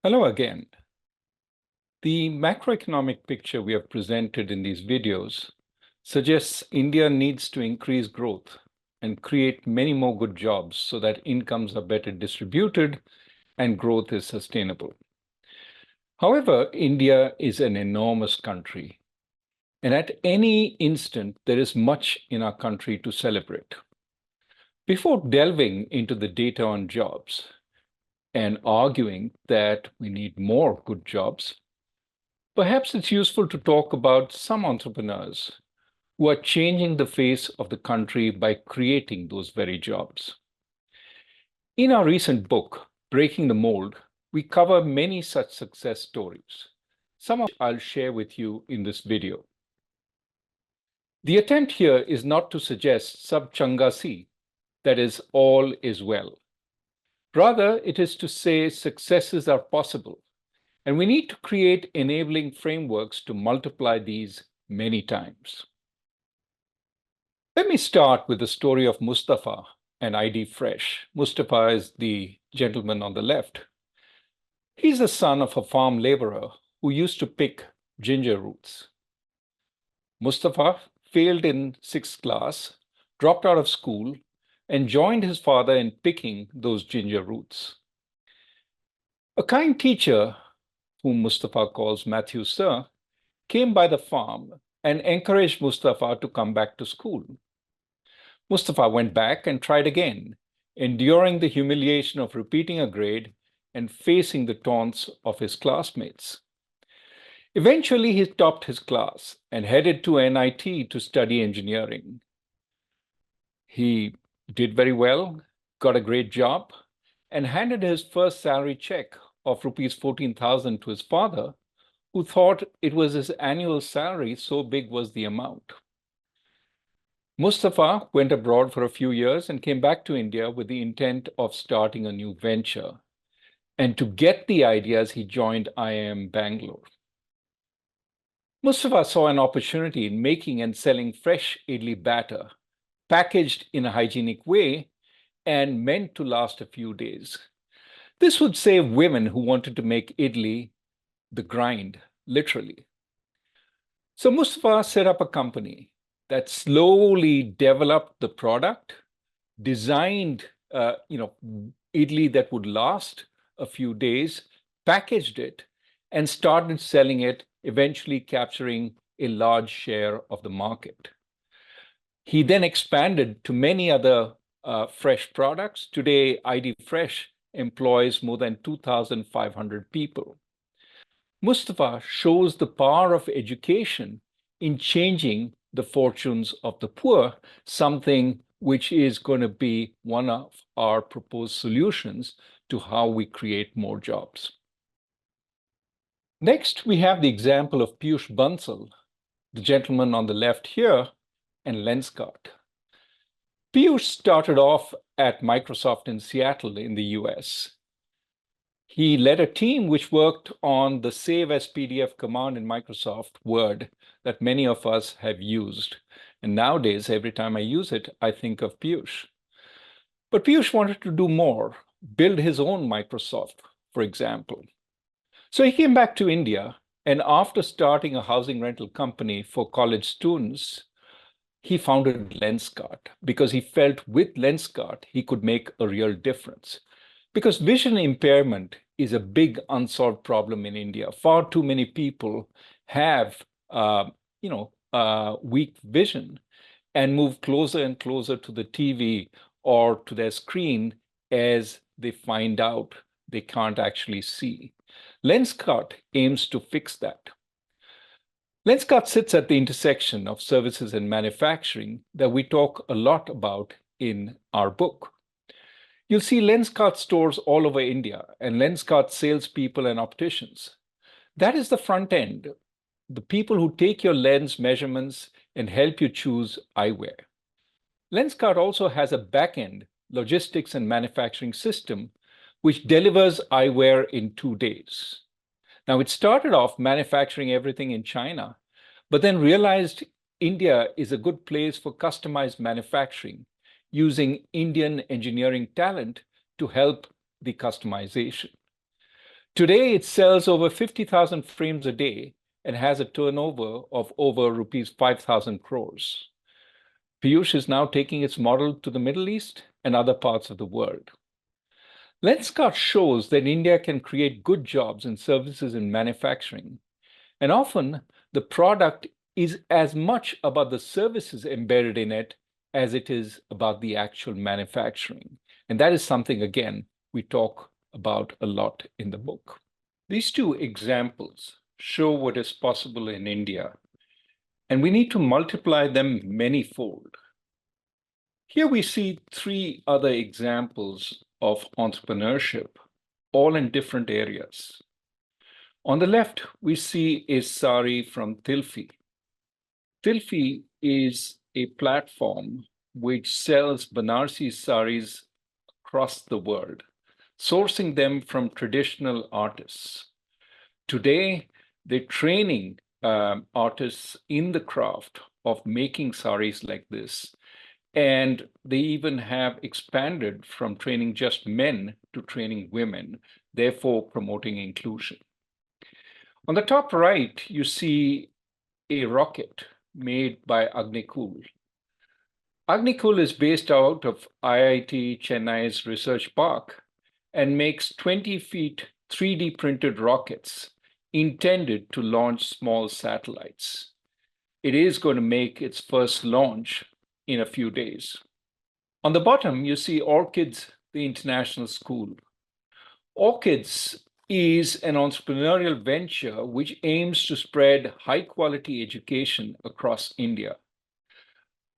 Hello again. The macroeconomic picture we have presented in these videos suggests India needs to increase growth and create many more good jobs so that incomes are better distributed and growth is sustainable. However, India is an enormous country, and at any instant, there is much in our country to celebrate. Before delving into the data on jobs and arguing that we need more good jobs, perhaps it's useful to talk about some entrepreneurs who are changing the face of the country by creating those very jobs. In our recent book, Breaking the Mold, we cover many such success stories, some of which I'll share with you in this video. The attempt here is not to suggest sab changa si, that is, all is well. Rather, it is to say successes are possible, and we need to create enabling frameworks to multiply these many times. Let me start with the story of Mustafa and ID Fresh. Mustafa is the gentleman on the left. He's the son of a farm laborer who used to pick ginger roots. Mustafa failed in 6th class, dropped out of school, and joined his father in picking those ginger roots. A kind teacher, whom Mustafa calls Matthew Sir, came by the farm and encouraged Mustafa to come back to school. Mustafa went back and tried again, enduring the humiliation of repeating a grade and facing the taunts of his classmates. Eventually, he topped his class and headed to NIT to study engineering. He did very well, got a great job, and handed his first salary check of rupees 14,000 to his father, who thought it was his annual salary, so big was the amount. Mustafa went abroad for a few years and came back to India with the intent of starting a new venture. And to get the ideas, he joined IIM Bangalore. Mustafa saw an opportunity in making and selling fresh idli batter, packaged in a hygienic way and meant to last a few days. This would save women who wanted to make idli the grind, literally. So Mustafa set up a company that slowly developed the product, designed idli that would last a few days, packaged it, and started selling it, eventually capturing a large share of the market. He then expanded to many other fresh products. Today, ID Fresh employs more than 2,500 people. Mustafa shows the power of education in changing the fortunes of the poor, something which is going to be one of our proposed solutions to how we create more jobs. Next, we have the example of Piyush Bansal, the gentleman on the left here, and Lenskart. Piyush started off at Microsoft in Seattle in the US. He led a team which worked on the Save as PDF command in Microsoft Word that many of us have used. And nowadays, every time I use it, I think of Piyush. But Piyush wanted to do more, build his own Microsoft, for example. So he came back to India, and after starting a housing rental company for college students, he founded Lenskart because he felt with Lenskart, he could make a real difference. Because vision impairment is a big unsolved problem in India. Far too many people have, weak vision and move closer and closer to the TV or to their screen as they find out they can't actually see. Lenskart aims to fix that. Lenskart sits at the intersection of services and manufacturing that we talk a lot about in our book. You'll see Lenskart stores all over India and Lenskart salespeople and opticians. That is the front end, the people who take your lens measurements and help you choose eyewear. Lenskart also has a back-end logistics and manufacturing system which delivers eyewear in 2 days. Now, it started off manufacturing everything in China, but then realized India is a good place for customized manufacturing using Indian engineering talent to help the customization. Today, it sells over 50,000 frames a day and has a turnover of over rupees 5,000 crores. Piyush is now taking its model to the Middle East and other parts of the world. Lenskart shows that India can create good jobs and services in manufacturing, and often the product is as much about the services embedded in it as it is about the actual manufacturing. And that is something, again, we talk about a lot in the book. These two examples show what is possible in India, and we need to multiply them many-fold. Here we see three other examples of entrepreneurship, all in different areas. On the left, we see a sari from Tilfi. Tilfi is a platform which sells Banarsi saris across the world, sourcing them from traditional artists. Today, they're training artists in the craft of making saris like this. And they even have expanded from training just men to training women, therefore promoting inclusion. On the top right, you see a rocket made by Agnikul. Agnikul is based out of IIT Chennai's research park and makes 20 feet 3D printed rockets intended to launch small satellites. It is going to make its first launch in a few days. On the bottom, you see Orchids, the international school. Orchids is an entrepreneurial venture which aims to spread high-quality education across India.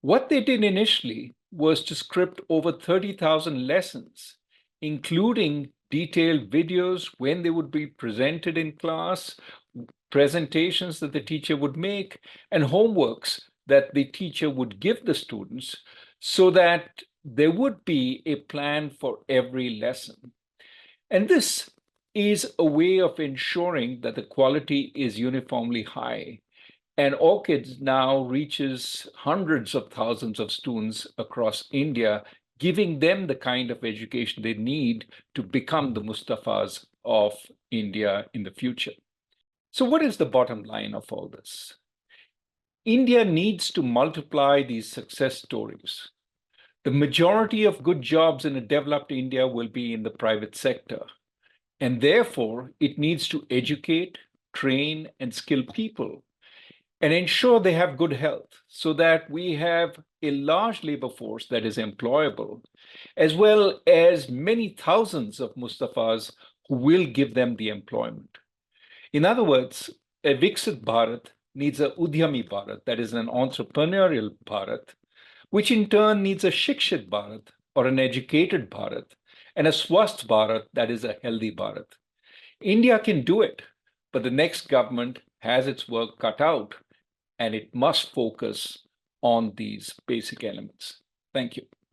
What they did initially was to script over 30,000 lessons, including detailed videos when they would be presented in class, presentations that the teacher would make, and homeworks that the teacher would give the students so that there would be a plan for every lesson. And this is a way of ensuring that the quality is uniformly high. And Orchids now reaches hundreds of thousands of students across India, giving them the kind of education they need to become the Mustafas of India in the future. So what is the bottom line of all this? India needs to multiply these success stories. The majority of good jobs in a developed India will be in the private sector. And therefore, it needs to educate, train, and skill people and ensure they have good health so that we have a large labor force that is employable, as well as many thousands of Mustafas who will give them the employment. In other words, a Viksit Bharat needs a Udyami Bharat, that is an entrepreneurial Bharat, which in turn needs a Shikshit Bharat or an educated Bharat, and a Swasth Bharat, that is a healthy Bharat. India can do it, but the next government has its work cut out, and it must focus on these basic elements. Thank you.